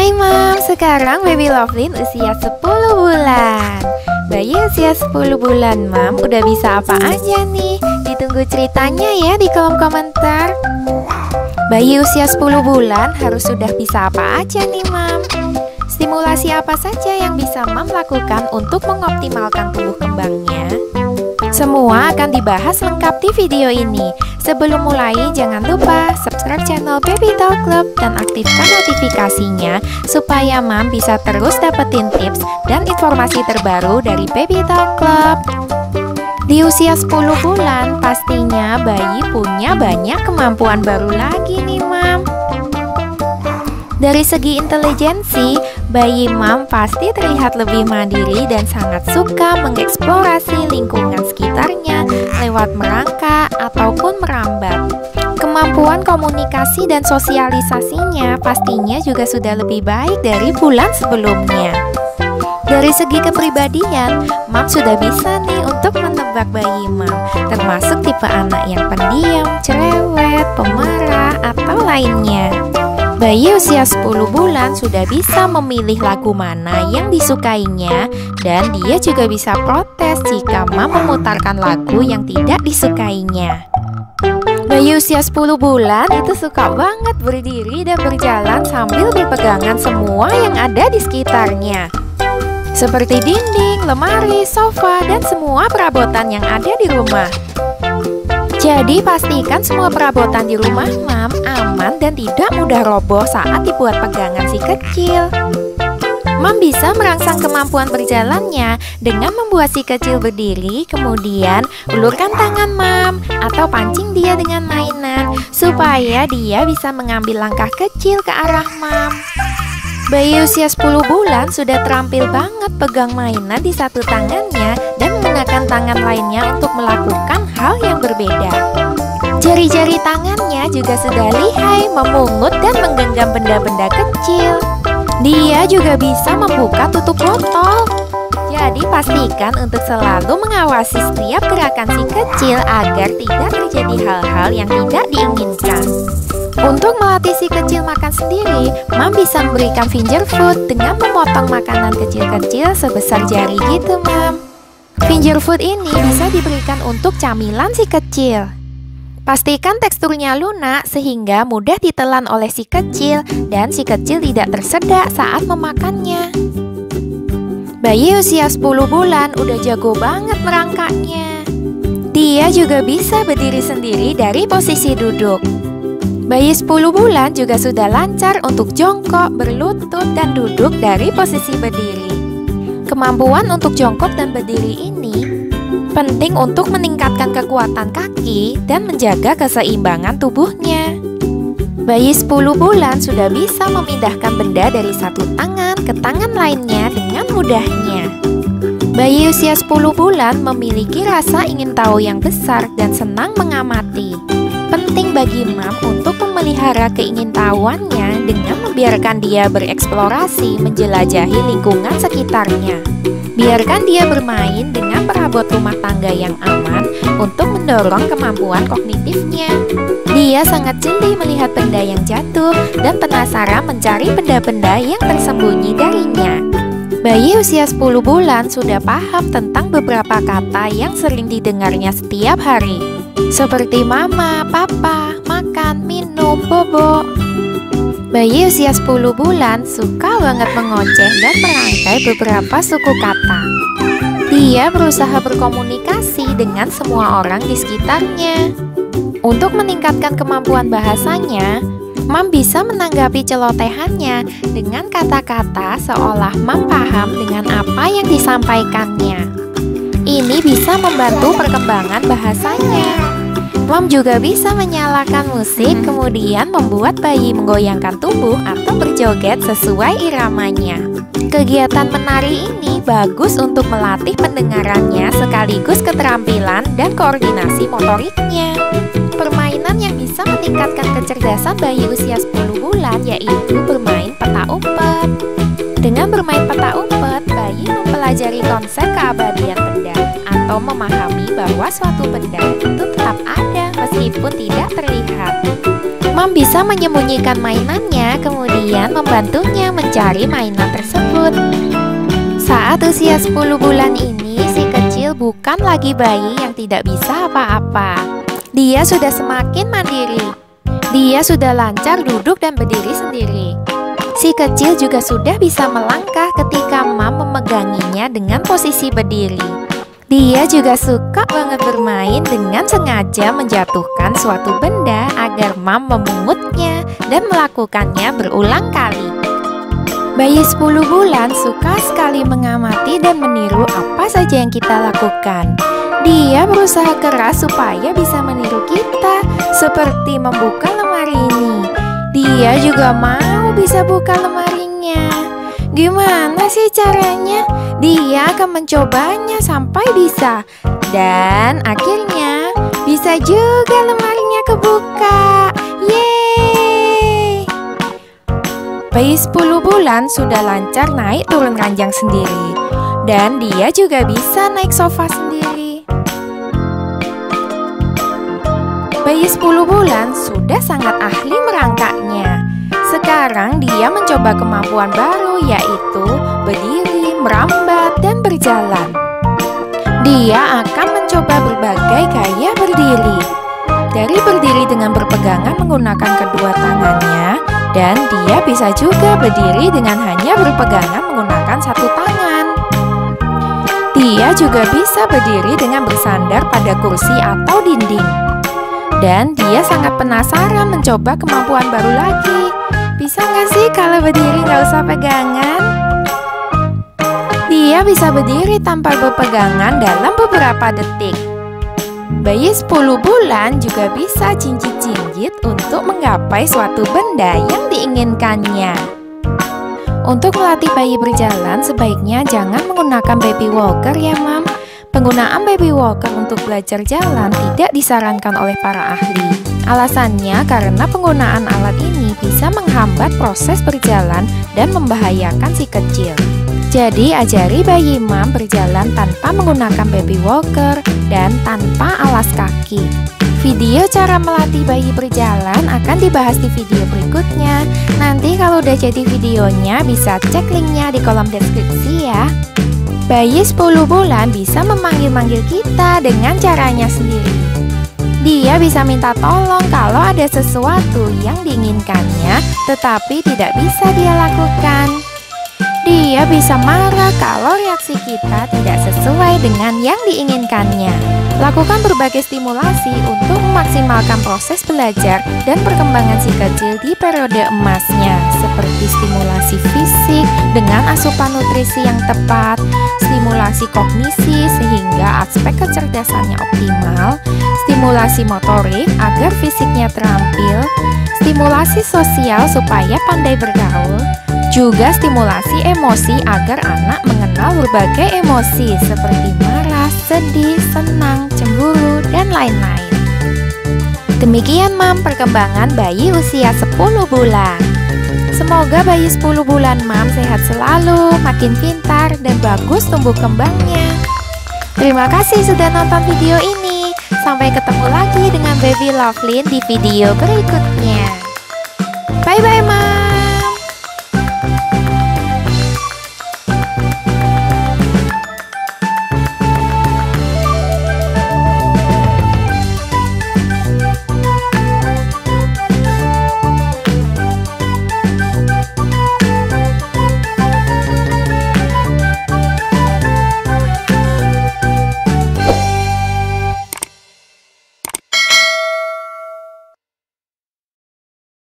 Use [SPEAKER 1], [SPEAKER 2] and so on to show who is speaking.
[SPEAKER 1] Hai Mam, sekarang baby Lovelyn usia 10 bulan. Bayi usia 10 bulan Mam udah bisa apa aja nih? Ditunggu ceritanya ya di kolom komentar. Bayi usia 10 bulan harus sudah bisa apa aja nih Mam? Stimulasi apa saja yang bisa Mam lakukan untuk mengoptimalkan tumbuh kembangnya? Semua akan dibahas lengkap di video ini. Sebelum mulai, jangan lupa subscribe channel Baby Talk Club dan aktifkan notifikasinya supaya Mam bisa terus dapetin tips dan informasi terbaru dari Baby Talk Club. Di usia 10 bulan, pastinya bayi punya banyak kemampuan baru lagi nih Mam. Dari segi intelijensi, bayi Mam pasti terlihat lebih mandiri dan sangat suka mengeksplorasi lingkungan sekitarnya lewat merangkak ataupun merambat. Kemampuan komunikasi dan sosialisasinya pastinya juga sudah lebih baik dari bulan sebelumnya. Dari segi kepribadian, Mam sudah bisa nih untuk menebak bayi Mam, termasuk tipe anak yang pendiam, cerewet, pemarah, atau lainnya. Bayi usia 10 bulan sudah bisa memilih lagu mana yang disukainya, dan dia juga bisa protes jika Mam memutarkan lagu yang tidak disukainya. Bayi usia 10 bulan itu suka banget berdiri dan berjalan sambil berpegangan semua yang ada di sekitarnya, seperti dinding, lemari, sofa, dan semua perabotan yang ada di rumah. Jadi pastikan semua perabotan di rumah Mam aman dan tidak mudah roboh saat dibuat pegangan si kecil. Mam bisa merangsang kemampuan berjalannya dengan membuat si kecil berdiri, kemudian ulurkan tangan Mam atau pancing dia dengan mainan supaya dia bisa mengambil langkah kecil ke arah Mam. Bayi usia 10 bulan sudah terampil banget pegang mainan di satu tangannya dan menggunakan tangan lainnya untuk melakukan hal yang berbeda. Jari-jari tangannya juga sudah lihai memungut dan menggenggam benda-benda kecil. Dia juga bisa membuka tutup botol. Jadi pastikan untuk selalu mengawasi setiap gerakan si kecil agar tidak terjadi hal-hal yang tidak diinginkan. Untuk melatih si kecil makan sendiri, Mam bisa memberikan finger food dengan memotong makanan kecil-kecil sebesar jari gitu Mam. Finger food ini bisa diberikan untuk camilan si kecil. Pastikan teksturnya lunak sehingga mudah ditelan oleh si kecil dan si kecil tidak tersedak saat memakannya. Bayi usia 10 bulan udah jago banget merangkaknya. Dia juga bisa berdiri sendiri dari posisi duduk. Bayi 10 bulan juga sudah lancar untuk jongkok, berlutut, dan duduk dari posisi berdiri. Kemampuan untuk jongkok dan berdiri ini penting untuk meningkatkan kekuatan kaki dan menjaga keseimbangan tubuhnya. Bayi 10 bulan sudah bisa memindahkan benda dari satu tangan ke tangan lainnya dengan mudahnya. Bayi usia 10 bulan memiliki rasa ingin tahu yang besar dan senang mengamati. Penting bagi Mam untuk memelihara keingintahuannya dengan membiarkan dia bereksplorasi menjelajahi lingkungan sekitarnya. Biarkan dia bermain dengan perabot rumah tangga yang aman untuk mendorong kemampuan kognitifnya. Dia sangat jeli melihat benda yang jatuh dan penasaran mencari benda-benda yang tersembunyi darinya. Bayi usia 10 bulan sudah paham tentang beberapa kata yang sering didengarnya setiap hari, seperti mama, papa, makan, minum, bobo. Bayi usia 10 bulan suka banget mengoceh dan merangkai beberapa suku kata. Dia berusaha berkomunikasi dengan semua orang di sekitarnya. Untuk meningkatkan kemampuan bahasanya, Mam bisa menanggapi celotehannya dengan kata-kata seolah Mam paham dengan apa yang disampaikannya. Ini bisa membantu perkembangan bahasanya. Mam juga bisa menyalakan musik, kemudian membuat bayi menggoyangkan tubuh atau berjoget sesuai iramanya. Kegiatan menari ini bagus untuk melatih pendengarannya sekaligus keterampilan dan koordinasi motoriknya. Permainan yang bisa meningkatkan kecerdasan bayi usia 10 bulan yaitu bermain peta umpet. Dengan bermain peta umpet, bayi mempelajari konsep keabadian benda atau memahami bahwa suatu benda itu tetap ada meskipun tidak terlihat. Mam bisa menyembunyikan mainannya, kemudian membantunya mencari mainan tersebut. Saat usia 10 bulan ini, si kecil bukan lagi bayi yang tidak bisa apa-apa. Dia sudah semakin mandiri. Dia sudah lancar duduk dan berdiri sendiri. Si kecil juga sudah bisa melangkah ketika Mam memeganginya dengan posisi berdiri. Dia juga suka banget bermain dengan sengaja menjatuhkan suatu benda agar Mam memungutnya dan melakukannya berulang kali. Bayi 10 bulan suka sekali mengamati dan meniru apa saja yang kita lakukan. Dia berusaha keras supaya bisa meniru kita, seperti membuka lemari ini. Dia juga mau bisa buka lemarinya. Gimana sih caranya? Dia akan mencobanya sampai bisa. Dan akhirnya bisa juga lemarinya kebuka. Yeay! Bayi 10 bulan sudah lancar naik turun ranjang sendiri. Dan dia juga bisa naik sofa sendiri. Bayi 10 bulan sudah sangat ahli merangkaknya. Sekarang dia mencoba kemampuan baru, yaitu berdiri, merambat, dan berjalan. Dia akan mencoba berbagai gaya berdiri. Dari berdiri dengan berpegangan menggunakan kedua tangannya, dan dia bisa juga berdiri dengan hanya berpegangan menggunakan satu tangan. Dia juga bisa berdiri dengan bersandar pada kursi atau dinding. Dan dia sangat penasaran mencoba kemampuan baru lagi. Bisa nggak sih kalau berdiri nggak usah pegangan? Dia bisa berdiri tanpa berpegangan dalam beberapa detik. Bayi 10 bulan juga bisa jinjit-jinjit untuk menggapai suatu benda yang diinginkannya. Untuk melatih bayi berjalan, sebaiknya jangan menggunakan baby walker ya, Mam. Penggunaan baby walker untuk belajar jalan tidak disarankan oleh para ahli. Alasannya karena penggunaan alat ini bisa menghambat proses berjalan dan membahayakan si kecil. Jadi ajari bayi Mam berjalan tanpa menggunakan baby walker dan tanpa alas kaki. Video cara melatih bayi berjalan akan dibahas di video berikutnya. Nanti kalau udah jadi videonya bisa cek linknya di kolom deskripsi ya. Bayi 10 bulan bisa memanggil-manggil kita dengan caranya sendiri. Dia bisa minta tolong kalau ada sesuatu yang diinginkannya, tetapi tidak bisa dia lakukan. Dia bisa marah kalau reaksi kita tidak sesuai dengan yang diinginkannya. Lakukan berbagai stimulasi untuk memaksimalkan proses belajar dan perkembangan si kecil di periode emasnya, seperti stimulasi fisik dengan asupan nutrisi yang tepat, stimulasi kognisi sehingga aspek kecerdasannya optimal, stimulasi motorik agar fisiknya terampil, stimulasi sosial supaya pandai bergaul, juga stimulasi emosi agar anak mengenal berbagai emosi seperti marah, sedih, senang, cemburu, dan lain-lain. Demikian Mam perkembangan bayi usia 10 bulan. Semoga bayi 10 bulan Mam sehat selalu, makin pintar, dan bagus tumbuh kembangnya. Terima kasih sudah nonton video ini. Sampai ketemu lagi dengan Baby Lovelyn di video berikutnya. Bye-bye Mam.